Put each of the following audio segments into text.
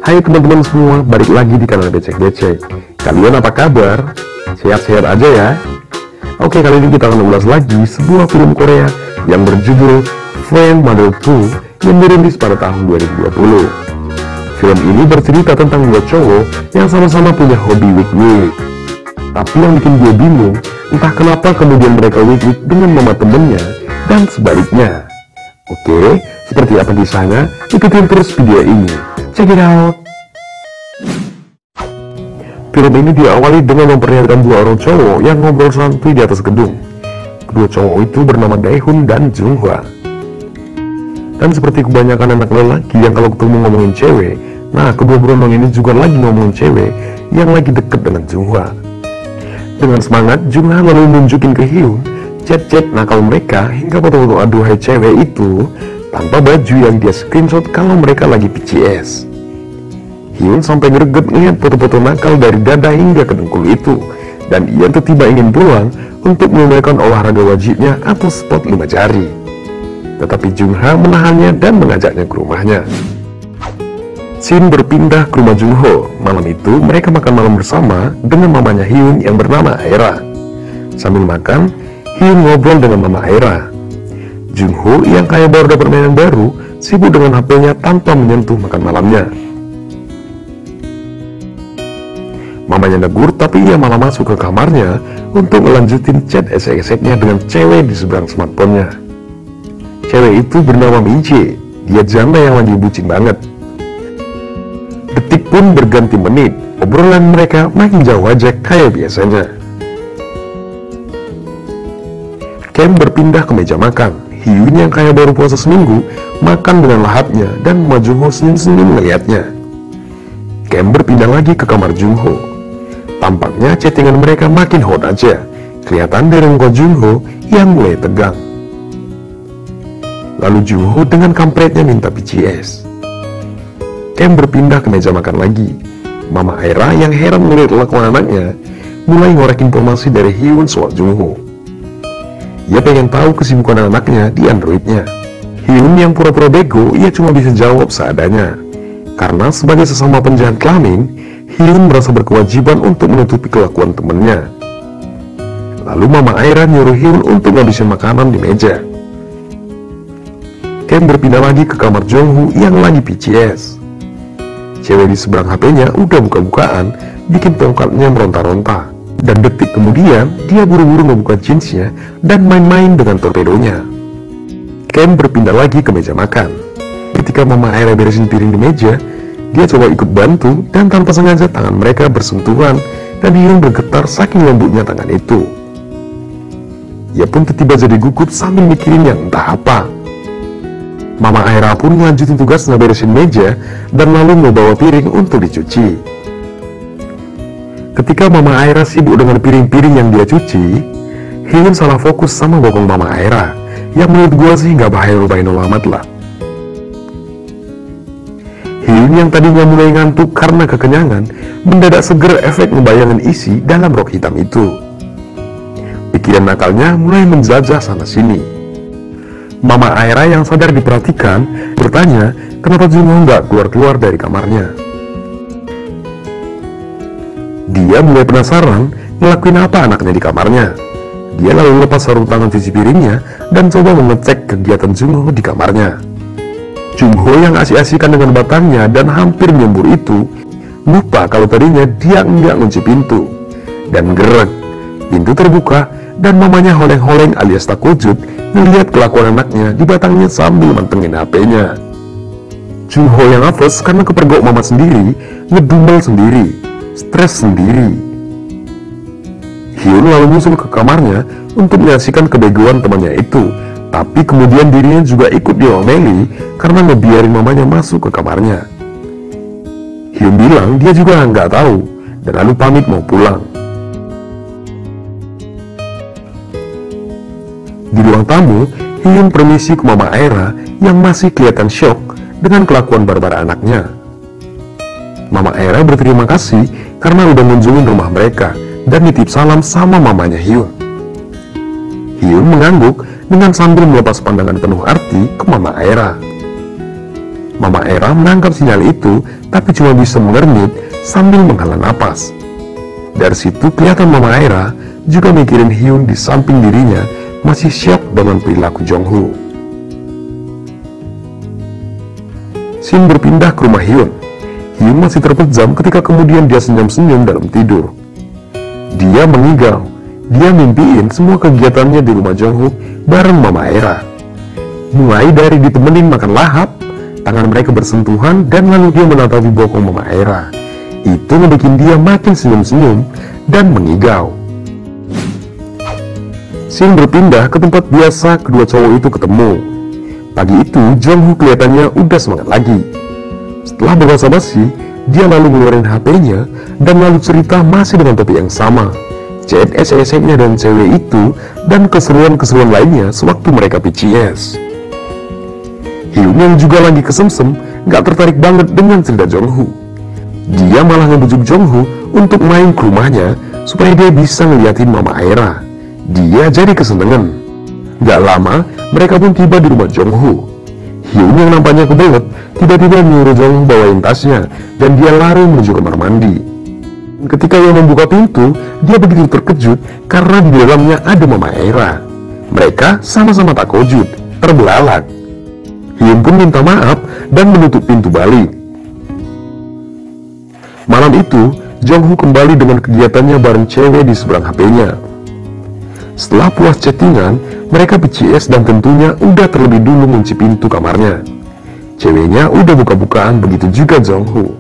Hai teman-teman semua, balik lagi di kanal Becek-Becek. Kalian apa kabar? Sehat-sehat aja ya? Oke, kali ini kita akan ulas lagi sebuah film Korea yang berjudul Friend Mother 2 yang dirilis pada tahun 2020. Film ini bercerita tentang dua cowok yang sama-sama punya hobi wik-wik. Tapi yang bikin gue bingung, entah kenapa kemudian mereka wik-wik dengan mama temennya dan sebaliknya. Oke, seperti apa kisahnya? Ikutin terus video ini. Check it out. Film ini diawali dengan memperlihatkan dua orang cowok yang ngobrol santuy di atas gedung. Kedua cowok itu bernama Daehoon dan Junghwa. Dan seperti kebanyakan anak lelaki yang kalau ketemu ngomongin cewek, nah kedua berondong ini juga lagi ngomongin cewek yang lagi deket dengan Junghwa. Dengan semangat, Junghwa lalu nunjukin ke Hyun chat-chat nakal mereka hingga foto-foto aduhai cewek itu tanpa baju yang dia screenshot kalau mereka lagi PCS. Hyun sampai greget ngeliat foto-foto nakal dari dada hingga ke dengkul itu, dan ia tiba-tiba ingin pulang untuk menunaikan olahraga wajibnya atau spot 5 jari. Tetapi Junghwa menahannya dan mengajaknya ke rumahnya. Scene berpindah ke rumah Junho. Malam itu mereka makan malam bersama dengan mamanya Hyun yang bernama Aera. Sambil makan, Hyun ngobrol dengan mama Aera. Junho yang kayak baru dapat mainan baru sibuk dengan HP-nya tanpa menyentuh makan malamnya. Mamanya negur, tapi ia malah masuk ke kamarnya untuk melanjutin chat esek-eseknya dengan cewek di seberang smartphone-nya. Cewek itu bernama Minche. Dia janda yang lagi bucin banget. Detik pun berganti menit, obrolan mereka makin jauh aja kayak biasanya. Kem berpindah ke meja makan. Hyun yang kayak baru puasa seminggu makan dengan lahapnya dan Mama Junho senyum-senyum melihatnya. Kem berpindah lagi ke kamar Junho. Tampaknya chattingan mereka makin hot aja. Kelihatan dari muka Junho yang mulai tegang. Lalu Junho dengan kampretnya minta PCS. Kem berpindah ke meja makan lagi. Mama Aera yang heran melihat kelakuan anaknya mulai ngorek informasi dari Hyun soal Junho. Ia pengen tahu kesibukan anaknya di Androidnya. Hyun yang pura-pura bego, ia cuma bisa jawab seadanya. Karena sebagai sesama penjahat kelamin, Hyun merasa berkewajiban untuk menutupi kelakuan temannya. Lalu Mama Aera nyuruh Hyun untuk ngabisin makanan di meja. Ken berpindah lagi ke kamar Jongwoo yang lagi PCS. Cewek di seberang HP-nya udah buka-bukaan, bikin tongkatnya meronta-ronta. Dan detik kemudian, dia buru-buru membuka jeansnya dan main-main dengan torpedonya. Ken berpindah lagi ke meja makan. Ketika Mama Aera beresin piring di meja, dia coba ikut bantu dan tanpa sengaja tangan mereka bersentuhan dan Hyun bergetar saking lembutnya tangan itu. Ia pun tiba-tiba jadi gugup sambil mikirin yang entah apa. Mama Aera pun melanjutin tugasnya beresin meja dan lalu membawa piring untuk dicuci. Ketika Mama Aera sibuk dengan piring-piring yang dia cuci, Hyun salah fokus sama bokong Mama Aera yang menurut gua sih nggak bahaya-bahayain amat lah. Hyun yang tadinya mulai ngantuk karena kekenyangan mendadak seger efek ngebayangin isi dalam rok hitam itu. Pikiran nakalnya mulai menjajah sana-sini. Mama Aera yang sadar diperhatikan bertanya kenapa Junho nggak keluar-keluar dari kamarnya. Dia mulai penasaran ngelakuin apa anaknya di kamarnya. Dia lalu lepas sarung tangan cuci piringnya dan coba mengecek kegiatan Junho di kamarnya. Junho yang asik-asikan dengan batangnya dan hampir nyembur itu lupa kalau tadinya dia enggak kunci pintu. Dan gerek, pintu terbuka dan mamanya holeng-holeng alias tak wujud ngelihat kelakuan anaknya di batangnya sambil mantengin HP-nya. Junho yang hafes karena kepergok mama sendiri, ngedumel sendiri, stres sendiri. Hyun lalu muncul ke kamarnya untuk menyaksikan kebegoan temannya itu. Tapi kemudian dirinya juga ikut diomeli karena ngebiarin mamanya masuk ke kamarnya. Hyun bilang dia juga nggak tahu dan lalu pamit mau pulang. Di ruang tamu, Hyun permisi ke Mama Aera yang masih kelihatan syok dengan kelakuan barbar anaknya. Mama Aera berterima kasih karena udah ngunjungin rumah mereka dan nitip salam sama mamanya Hyun. Hyun mengangguk dengan sambil melepas pandangan penuh arti ke Mama Aera. Mama Era menangkap sinyal itu, tapi cuma bisa mengernyit sambil menghela napas. Dari situ kelihatan Mama Era juga mikirin Hyun di samping dirinya masih syok dengan perilaku Jonghu. Scene berpindah ke rumah Hyun. Hyun masih terpejam ketika kemudian dia senyum-senyum dalam tidur. Dia mengigau. Dia mimpiin semua kegiatannya di rumah Jonghu bareng Mama Era. Mulai dari ditemenin makan lahap, tangan mereka bersentuhan, dan lalu dia menatapi bokong Mama Era. Itu membuat dia makin senyum-senyum dan mengigau. Scene berpindah ke tempat biasa kedua cowok itu ketemu. Pagi itu Jonghu kelihatannya udah semangat lagi. Setelah berbasa-basi, dia lalu ngeluarin HP-nya dan lalu cerita masih dengan topik yang sama, chat esek-eseknya dan cewek itu, dan keseruan-keseruan lainnya sewaktu mereka PCS. Hyun yang juga lagi kesemsem gak tertarik banget dengan cerita Jonghu. Dia malah ngebujuk Jonghu untuk main ke rumahnya supaya dia bisa ngeliatin Mama Era. Dia jadi kesenangan. Gak lama mereka pun tiba di rumah Jonghu. Hyun yang nampaknya kebelet tiba-tiba menyuruh Jonghu bawain tasnya dan dia lari menuju kamar mandi. Ketika ia membuka pintu, dia begitu terkejut karena di dalamnya ada Mama Era. Mereka sama-sama tak kojut, terbelalak. Hyun pun minta maaf dan menutup pintu balik. Malam itu, Jonghu kembali dengan kegiatannya bareng cewek di seberang HP-nya. Setelah puas chattingan, mereka PCS dan tentunya udah terlebih dulu ngunci pintu kamarnya. Ceweknya udah buka-bukaan, begitu juga Jonghu.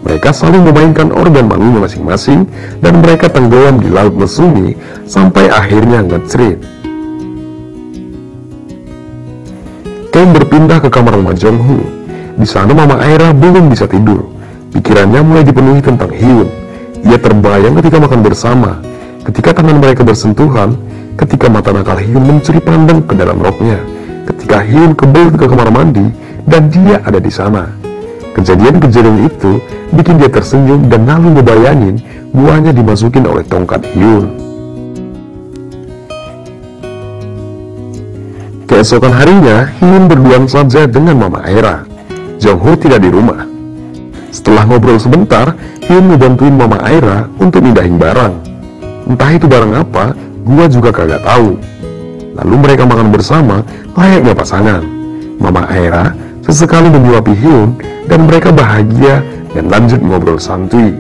Mereka saling memainkan organ malunya masing-masing dan mereka tenggelam di laut mesumi sampai akhirnya ngecerit. Ken berpindah ke kamar rumah Jonghu. Di sana Mama Era belum bisa tidur. Pikirannya mulai dipenuhi tentang Hyun. Ia terbayang ketika makan bersama, ketika tangan mereka bersentuhan, ketika mata nakal Hyun mencuri pandang ke dalam roknya, ketika Hyun kebelet ke kamar mandi dan dia ada di sana. Kejadian-kejadian itu bikin dia tersenyum dan lalu ngebayangin buahnya dimasukin oleh tongkat Hyun. Keesokan harinya, Hyun berduaan saja dengan Mama Era. Jonghu tidak di rumah. Setelah ngobrol sebentar, Hyun ngebantuin Mama Era untuk mindahin barang. Entah itu barang apa, gua juga kagak tahu. Lalu mereka makan bersama layaknya pasangan. Mama Era sesekali menyuapi Hyun dan mereka bahagia dan lanjut ngobrol santuy.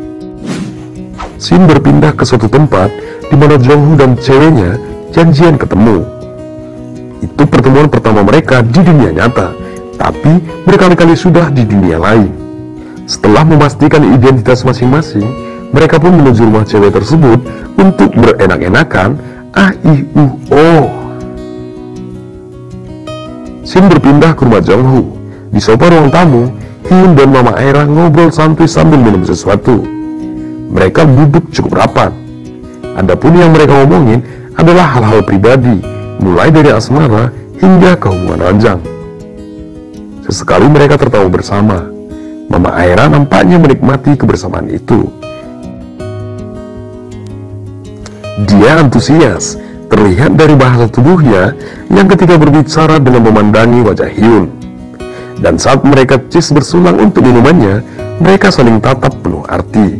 Scene berpindah ke suatu tempat di mana Jonghu dan ceweknya janjian ketemu. Itu pertemuan pertama mereka di dunia nyata, tapi berkali-kali sudah di dunia lain. Setelah memastikan identitas masing-masing, mereka pun menuju rumah cewek tersebut untuk berenak-enakan oh. Scene berpindah ke rumah Jonghu. Di sofa ruang tamu, Hyun dan Mama Era ngobrol santuy sambil minum sesuatu. Mereka duduk cukup rapat. Adapun yang mereka ngomongin adalah hal-hal pribadi, mulai dari asmara hingga ke hubungan ranjang. Sesekali mereka tertawa bersama. Mama Era nampaknya menikmati kebersamaan itu. Dia antusias, terlihat dari bahasa tubuhnya yang ketika berbicara dengan memandangi wajah Hyun. Dan saat mereka cis bersulang untuk minumannya, mereka saling tatap penuh arti.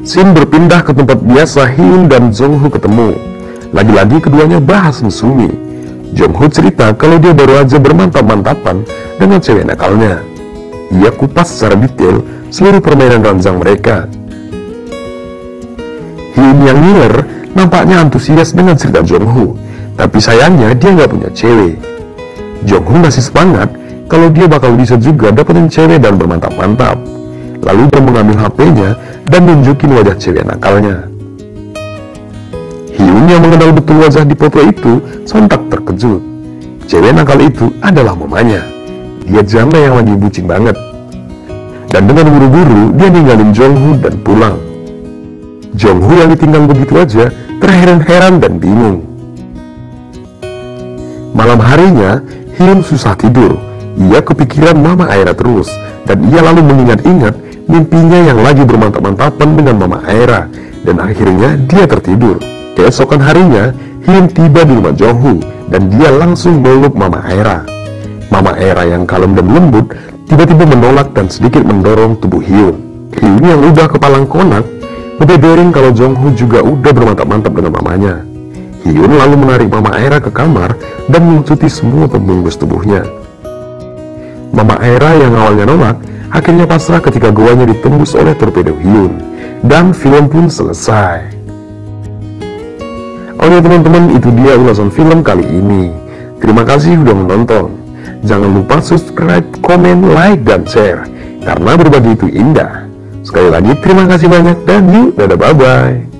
Scene berpindah ke tempat biasa Hyun dan Jonghu ketemu. Lagi-lagi keduanya bahas mesumi. Jonghu cerita kalau dia baru aja bermantap-mantapan dengan cewek nakalnya. Ia kupas secara detail seluruh permainan ranjang mereka. Hyun yang ngiler nampaknya antusias dengan cerita Jonghu, tapi sayangnya dia nggak punya cewek. Jonghu masih semangat kalau dia bakal bisa juga dapetin cewek dan bermantap-mantap. Lalu dia mengambil HP-nya dan nunjukin wajah cewek nakalnya. Hyun yang mengenal betul wajah di foto itu sontak terkejut. Cewek nakal itu adalah mamanya. Dia janda yang lagi bucin banget. Dan dengan buru-buru dia ninggalin Jonghu dan pulang. Jonghu yang ditinggal begitu aja terheran-heran dan bingung. Malam harinya, Hyun susah tidur. Ia kepikiran Mama Era terus, dan ia lalu mengingat-ingat mimpinya yang lagi bermantap-mantapan dengan Mama Era, dan akhirnya dia tertidur. Keesokan harinya, Hyun tiba di rumah Jonghu dan dia langsung meluk Mama Aira. Mama Aira yang kalem dan lembut tiba-tiba menolak dan sedikit mendorong tubuh Hyun. Hyun yang udah kepalang konak ngebeberin kalau Jongho juga udah bermantap-mantap dengan mamanya. Hyun lalu menarik Mama Aira ke kamar dan melucuti semua pembungkus tubuhnya. Mama Aira yang awalnya nolak akhirnya pasrah ketika goanya ditembus oleh torpedo Hyun, dan film pun selesai. Oke teman-teman, itu dia ulasan film kali ini. Terima kasih sudah menonton. Jangan lupa subscribe, komen, like, dan share, karena berbagi itu indah. Sekali lagi terima kasih banyak dan yuk, dadah, bye-bye.